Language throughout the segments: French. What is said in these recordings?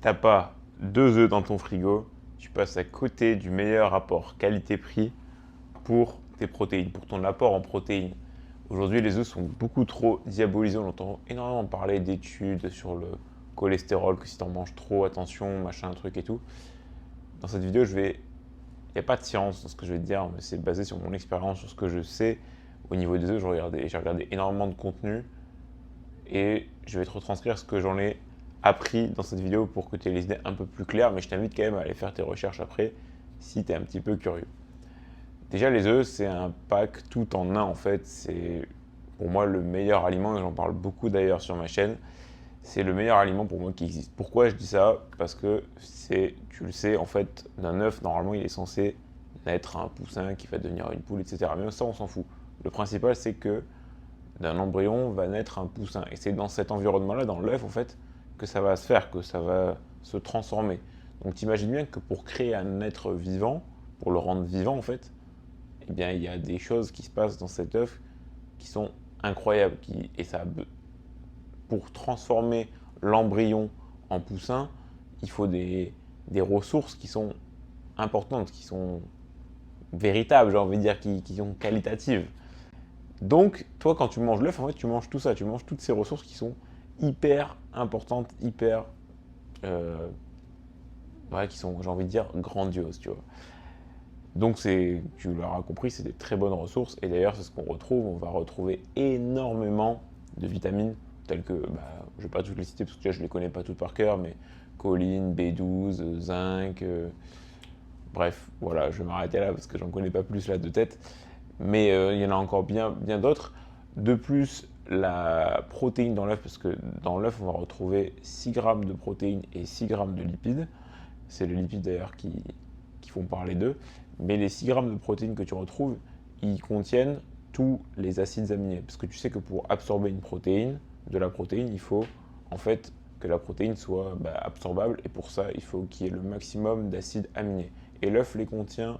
t'as pas 2 œufs dans ton frigo, tu passes à côté du meilleur rapport qualité-prix pour tes protéines, pour ton apport en protéines. Aujourd'hui, les œufs sont beaucoup trop diabolisés. On entend énormément parler d'études sur le cholestérol, que si tu en manges trop, attention, machin, truc et tout. Dans cette vidéo, il n'y a pas de science dans ce que je vais te dire, mais c'est basé sur mon expérience, sur ce que je sais. Au niveau des œufs, j'ai regardé énormément de contenu et je vais te retranscrire ce que j'en ai appris dans cette vidéo pour que tu aies les idées un peu plus claires, mais je t'invite quand même à aller faire tes recherches après si tu es un petit peu curieux. Déjà, les œufs, c'est un pack tout en un en fait. C'est pour moi le meilleur aliment et j'en parle beaucoup d'ailleurs sur ma chaîne. C'est le meilleur aliment pour moi qui existe. Pourquoi je dis ça? Parce que tu le sais, en fait, d'un œuf, normalement, il est censé naître un poussin qui va devenir une poule, etc. Mais ça, on s'en fout. Le principal, c'est que d'un embryon va naître un poussin. Et c'est dans cet environnement-là, dans l'œuf, en fait, que ça va se faire, que ça va se transformer. Donc, t'imagines bien que pour créer un être vivant, pour le rendre vivant, en fait, eh bien, il y a des choses qui se passent dans cet œuf qui sont incroyables. Et ça, pour transformer l'embryon en poussin, il faut des ressources qui sont importantes, qui sont véritables, j'ai envie de dire, qui sont qualitatives. Donc, toi, quand tu manges l'œuf, en fait, tu manges tout ça, tu manges toutes ces ressources qui sont hyper importantes, hyper, euh, ouais, qui sont, j'ai envie de dire, grandioses, tu vois. Donc, tu l'auras compris, c'est des très bonnes ressources. Et d'ailleurs, c'est ce qu'on retrouve. On va retrouver énormément de vitamines telles que, je ne vais pas toutes les citer parce que déjà, je ne les connais pas toutes par cœur, mais choline, B12, zinc. Bref, voilà, je vais m'arrêter là parce que j'en connais pas plus là de tête. Mais il y en a encore bien, bien d'autres. De plus, la protéine dans l'œuf, parce que dans l'œuf, on va retrouver 6 grammes de protéines et 6 grammes de lipides. C'est les lipides d'ailleurs qui font parler d'eux. Mais les 6 grammes de protéines que tu retrouves, ils contiennent tous les acides aminés. Parce que tu sais que pour absorber de la protéine, il faut en fait que la protéine soit absorbable. Et pour ça, il faut qu'il y ait le maximum d'acides aminés. Et l'œuf les contient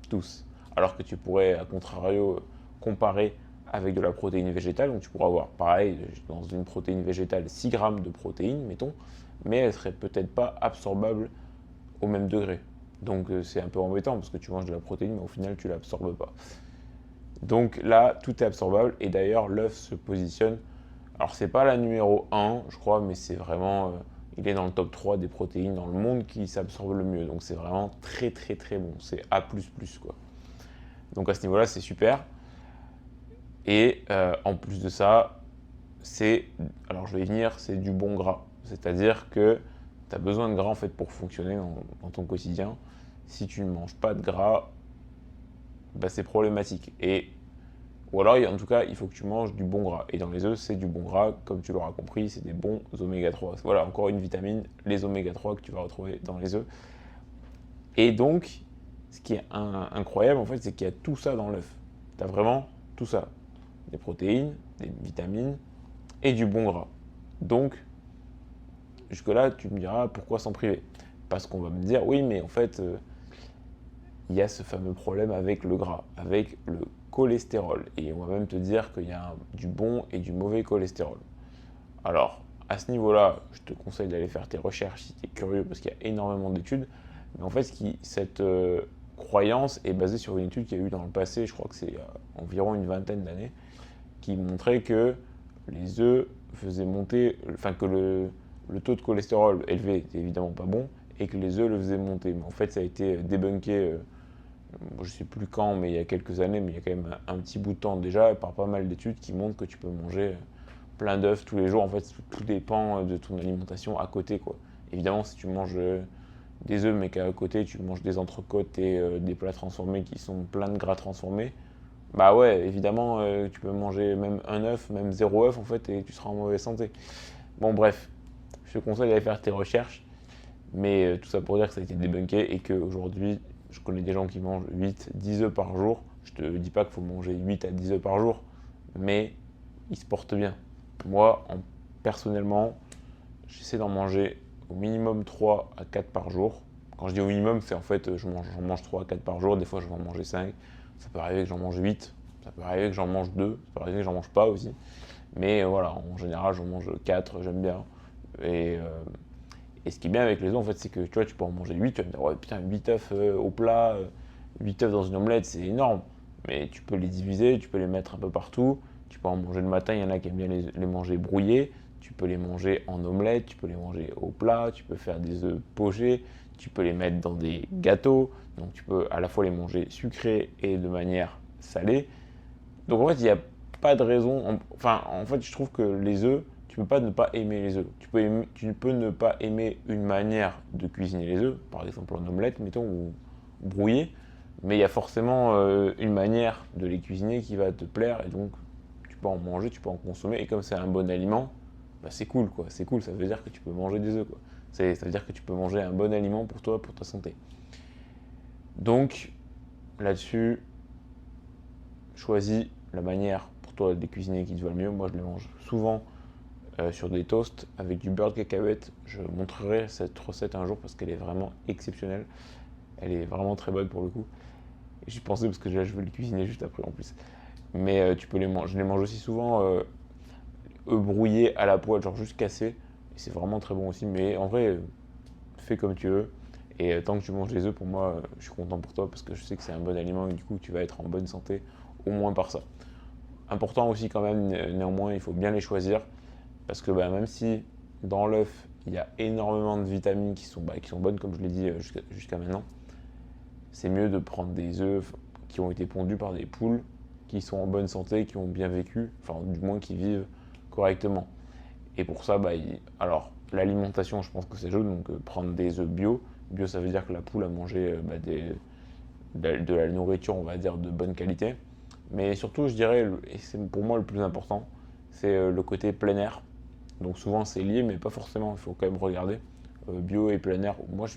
tous. Alors que tu pourrais, à contrario, comparer avec de la protéine végétale. Donc tu pourras avoir pareil, dans une protéine végétale, 6 grammes de protéines, mettons, mais elle ne serait peut-être pas absorbable au même degré. Donc c'est un peu embêtant parce que tu manges de la protéine, mais au final tu ne l'absorbes pas. Donc là, tout est absorbable et d'ailleurs l'œuf se positionne. Alors c'est pas la numéro 1, je crois, mais c'est vraiment. Il est dans le top 3 des protéines dans le monde qui s'absorbe le mieux. Donc c'est vraiment très très très bon. C'est A quoi. Donc à ce niveau-là, c'est super. Et en plus de ça, alors je vais y venir, c'est du bon gras. C'est-à-dire que tu as besoin de gras en fait pour fonctionner dans ton quotidien. Si tu ne manges pas de gras, c'est problématique. Ou alors, en tout cas, il faut que tu manges du bon gras. Et dans les œufs, c'est du bon gras, comme tu l'auras compris, c'est des bons oméga 3. Voilà, encore une vitamine, les oméga 3 que tu vas retrouver dans les œufs. Et donc, ce qui est incroyable, en fait, c'est qu'il y a tout ça dans l'œuf. Tu as vraiment tout ça. Des protéines, des vitamines et du bon gras. Donc, jusque-là, tu me diras pourquoi s'en priver. Parce qu'on va me dire, oui, mais en fait, il y a ce fameux problème avec le gras, avec le cholestérol. Et on va même te dire qu'il y a du bon et du mauvais cholestérol. Alors, à ce niveau-là, je te conseille d'aller faire tes recherches si tu es curieux, parce qu'il y a énormément d'études. Mais en fait, cette croyance est basée sur une étude qu'il y a eu dans le passé, je crois que c'est il y a environ une vingtaine d'années, qui montrait que les œufs faisaient monter, enfin que le taux de cholestérol élevé était évidemment pas bon, et que les œufs le faisaient monter. Mais en fait, ça a été débunké, je ne sais plus quand, mais il y a quelques années, mais il y a quand même un petit bout de temps déjà, par pas mal d'études qui montrent que tu peux manger plein d'œufs tous les jours. En fait, tout dépend de ton alimentation à côté, quoi. Évidemment, si tu manges des œufs, mais qu'à côté, tu manges des entrecôtes et des plats transformés qui sont pleins de gras transformés, bah ouais, évidemment, tu peux manger même un œuf, même 0 œuf, en fait, et tu seras en mauvaise santé. Bon, bref, je te conseille d'aller faire tes recherches, mais tout ça pour dire que ça a été débunké et qu'aujourd'hui, je connais des gens qui mangent 8, 10 œufs par jour. Je te dis pas qu'il faut manger 8 à 10 œufs par jour, mais ils se portent bien. Moi, personnellement, j'essaie d'en manger au minimum 3 à 4 par jour. Quand je dis au minimum, c'est en fait, j'en mange 3 à 4 par jour. Des fois, je vais en manger 5. Ça peut arriver que j'en mange 8. Ça peut arriver que j'en mange 2. Ça peut arriver que j'en mange pas aussi. Mais voilà, en général, j'en mange 4, j'aime bien. Et, Et ce qui est bien avec les œufs, en fait, c'est que tu vois, tu peux en manger 8, tu vas me dire, ouais, putain, 8 œufs au plat, 8 œufs dans une omelette, c'est énorme. Mais tu peux les diviser, tu peux les mettre un peu partout. Tu peux en manger le matin, il y en a qui aiment bien les manger brouillés. Tu peux les manger en omelette, tu peux les manger au plat, tu peux faire des œufs pochés, tu peux les mettre dans des gâteaux. Donc tu peux à la fois les manger sucrés et de manière salée. Donc en fait, il n'y a pas de raison. Enfin, en fait, je trouve que les œufs, tu ne peux pas ne pas aimer les œufs. Tu peux ne pas aimer une manière de cuisiner les œufs, par exemple en omelette, mettons, ou brouillé. Mais il y a forcément une manière de les cuisiner qui va te plaire. Et donc, tu peux en manger, tu peux en consommer. Et comme c'est un bon aliment, bah, c'est cool, quoi. C'est cool, ça veut dire que tu peux manger des œufs, quoi. Ça veut dire que tu peux manger un bon aliment pour toi, pour ta santé. Donc, là-dessus, choisis la manière pour toi de les cuisiner qui te va le mieux. Moi, je les mange souvent sur des toasts avec du beurre de cacahuète. Je montrerai cette recette un jour parce qu'elle est vraiment exceptionnelle. Elle est vraiment très bonne pour le coup. J'y pensais parce que là, je veux les cuisiner juste après en plus. Mais tu peux les manger. Je les mange aussi souvent œufs brouillés à la poêle, genre juste cassés. Et c'est vraiment très bon aussi. Mais en vrai, fais comme tu veux. Et tant que tu manges les œufs, pour moi, je suis content pour toi parce que je sais que c'est un bon aliment et du coup, tu vas être en bonne santé, au moins par ça. Important aussi quand même, néanmoins, il faut bien les choisir parce que bah, même si dans l'œuf, il y a énormément de vitamines qui sont bonnes, comme je l'ai dit jusqu'à maintenant, c'est mieux de prendre des œufs qui ont été pondus par des poules qui sont en bonne santé, qui ont bien vécu, enfin du moins qui vivent correctement. Et pour ça, alors l'alimentation, je pense que c'est jaune, donc prendre des œufs bio. Bio, ça veut dire que la poule a mangé de la nourriture, on va dire, de bonne qualité. Mais surtout, je dirais, et c'est pour moi le plus important, c'est le côté plein air. Donc souvent c'est lié, mais pas forcément, il faut quand même regarder. Bio et plein air, moi je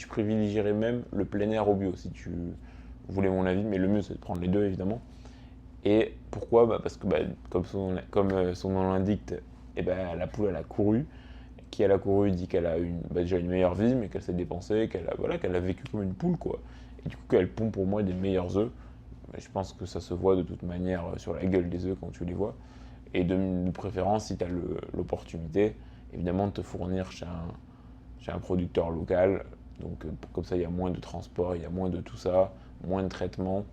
privilégierais même le plein air au bio, si tu voulais mon avis, mais le mieux c'est de prendre les deux évidemment. Et pourquoi parce que comme son nom l'indique, la poule elle a couru. Qui elle a couru dit qu'elle a déjà une meilleure vie, mais qu'elle s'est dépensée, qu'elle a vécu comme une poule quoi. Et du coup qu'elle pond pour moi des meilleurs œufs. Je pense que ça se voit de toute manière sur la gueule des œufs quand tu les vois. Et de préférence, si tu as l'opportunité, évidemment, de te fournir chez un producteur local. Donc, comme ça, il y a moins de transport, il y a moins de tout ça, moins de traitement.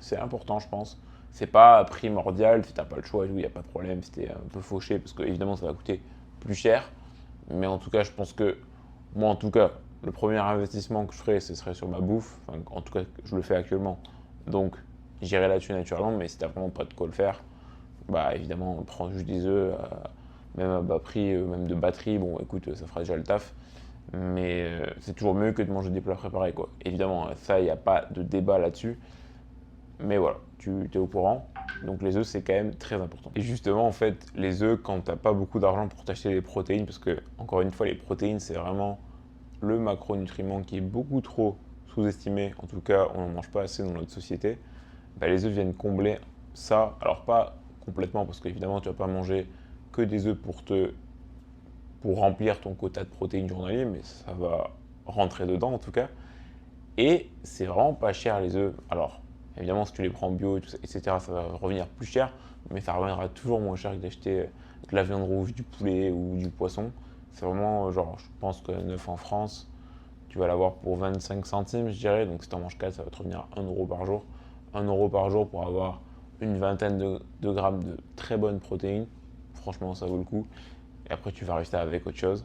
C'est important, je pense. C'est pas primordial, si tu n'as pas le choix, il n'y a pas de problème, si tu es un peu fauché, parce que évidemment, ça va coûter plus cher. Mais en tout cas, je pense que, moi, en tout cas, le premier investissement que je ferais, ce serait sur ma bouffe. Enfin, en tout cas, je le fais actuellement. Donc, j'irai là-dessus naturellement, mais si tu n'as vraiment pas de quoi le faire, bah évidemment, on prend juste des œufs, même à bas prix, même de batterie, bon écoute, ça fera déjà le taf. Mais c'est toujours mieux que de manger des plats préparés, quoi. Évidemment, ça, il n'y a pas de débat là-dessus. Mais voilà, tu es au courant. Donc les œufs, c'est quand même très important. Et justement, en fait, les œufs, quand tu n'as pas beaucoup d'argent pour t'acheter des protéines, parce que, encore une fois, les protéines, c'est vraiment le macronutriment qui est beaucoup trop sous-estimé. En tout cas, on n'en mange pas assez dans notre société. Les œufs viennent combler ça. Alors pas complètement, parce qu'évidemment, tu ne vas pas manger que des œufs pour remplir ton quota de protéines journalier, mais ça va rentrer dedans en tout cas. Et c'est vraiment pas cher les œufs. Alors, évidemment, si tu les prends bio, etc., ça va revenir plus cher, mais ça reviendra toujours moins cher que d'acheter de la viande rouge, du poulet ou du poisson. C'est vraiment, genre, je pense que 9 en France, tu vas l'avoir pour 25 centimes, je dirais. Donc, si tu en manges 4, ça va te revenir 1 euro par jour. 1 euro par jour pour avoir une vingtaine de grammes de très bonnes protéines. Franchement, ça vaut le coup. Et après, tu vas rester avec autre chose.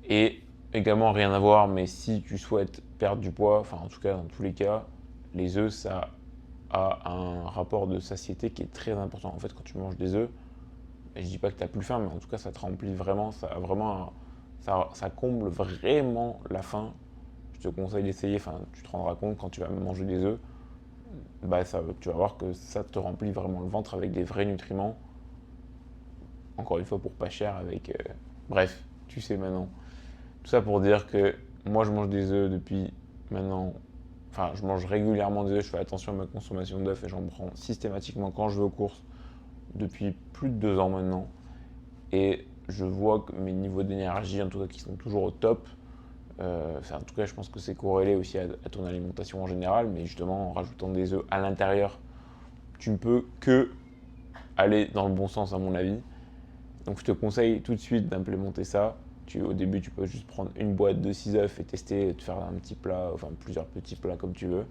Et également, rien à voir, mais si tu souhaites perdre du poids, enfin, en tout cas, dans tous les cas, les œufs, ça a un rapport de satiété qui est très important. En fait, quand tu manges des œufs, et je dis pas que tu n'as plus faim, mais en tout cas, ça te remplit vraiment, ça comble vraiment la faim. Je te conseille d'essayer, enfin, tu te rendras compte quand tu vas manger des œufs, tu vas voir que ça te remplit vraiment le ventre avec des vrais nutriments. Encore une fois, pour pas cher, bref, tu sais maintenant. Tout ça pour dire que moi, je mange des œufs depuis maintenant. Enfin, je mange régulièrement des œufs, je fais attention à ma consommation d'œufs et j'en prends systématiquement quand je vais aux courses depuis plus de 2 ans maintenant. Et je vois que mes niveaux d'énergie, en tout cas, qui sont toujours au top. En tout cas, je pense que c'est corrélé aussi à ton alimentation en général, mais justement, en rajoutant des œufs à l'intérieur, tu ne peux que aller dans le bon sens, à mon avis. Donc, je te conseille tout de suite d'implémenter ça. Au début, tu peux juste prendre une boîte de 6 œufs et tester, te faire un petit plat, enfin plusieurs petits plats comme tu veux.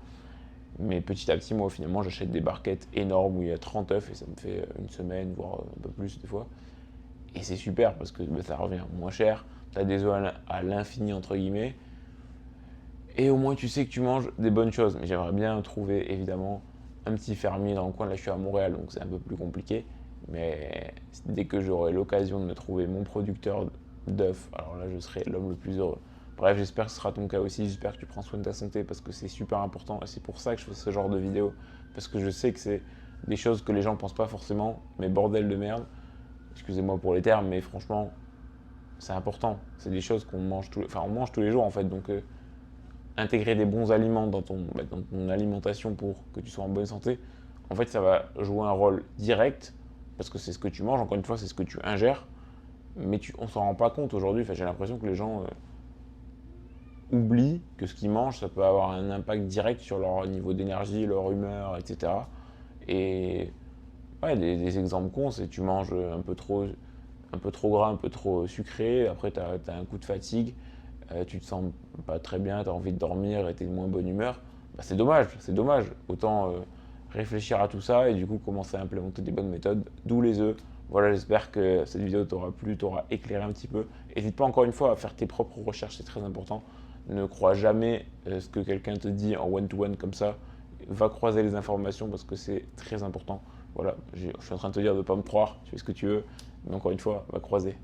Mais petit à petit, moi, finalement, j'achète des barquettes énormes où il y a 30 œufs et ça me fait une semaine, voire un peu plus des fois. Et c'est super parce que ça revient moins cher. Tu as des œufs à l'infini, entre guillemets. Et au moins, tu sais que tu manges des bonnes choses. Mais j'aimerais bien trouver, évidemment, un petit fermier dans le coin. Là, je suis à Montréal, donc c'est un peu plus compliqué. Mais dès que j'aurai l'occasion de me trouver mon producteur d'œufs, alors là, je serai l'homme le plus heureux. Bref, j'espère que ce sera ton cas aussi. J'espère que tu prends soin de ta santé parce que c'est super important. Et c'est pour ça que je fais ce genre de vidéo. Parce que je sais que c'est des choses que les gens ne pensent pas forcément. Mais bordel de merde. Excusez-moi pour les termes, mais franchement, c'est important. C'est des choses qu'on mange on mange tous les jours en fait. Donc, intégrer des bons aliments dans dans ton alimentation pour que tu sois en bonne santé, en fait, ça va jouer un rôle direct parce que c'est ce que tu manges. Encore une fois, c'est ce que tu ingères. Mais on s'en rend pas compte aujourd'hui. Enfin, j'ai l'impression que les gens oublient que ce qu'ils mangent, ça peut avoir un impact direct sur leur niveau d'énergie, leur humeur, etc. Et ouais, des exemples cons, c'est tu manges un peu trop gras, un peu trop sucré, après tu as un coup de fatigue, tu te sens pas très bien, tu as envie de dormir et tu es de moins bonne humeur. Bah, c'est dommage, c'est dommage. Autant réfléchir à tout ça et du coup commencer à implémenter des bonnes méthodes, d'où les œufs. Voilà, j'espère que cette vidéo t'aura plu, t'aura éclairé un petit peu. N'hésite pas encore une fois à faire tes propres recherches, c'est très important. Ne crois jamais ce que quelqu'un te dit en one-to-one comme ça. Va croiser les informations parce que c'est très important. Voilà, je suis en train de te dire de ne pas me croire, tu fais ce que tu veux, mais encore une fois, va croiser.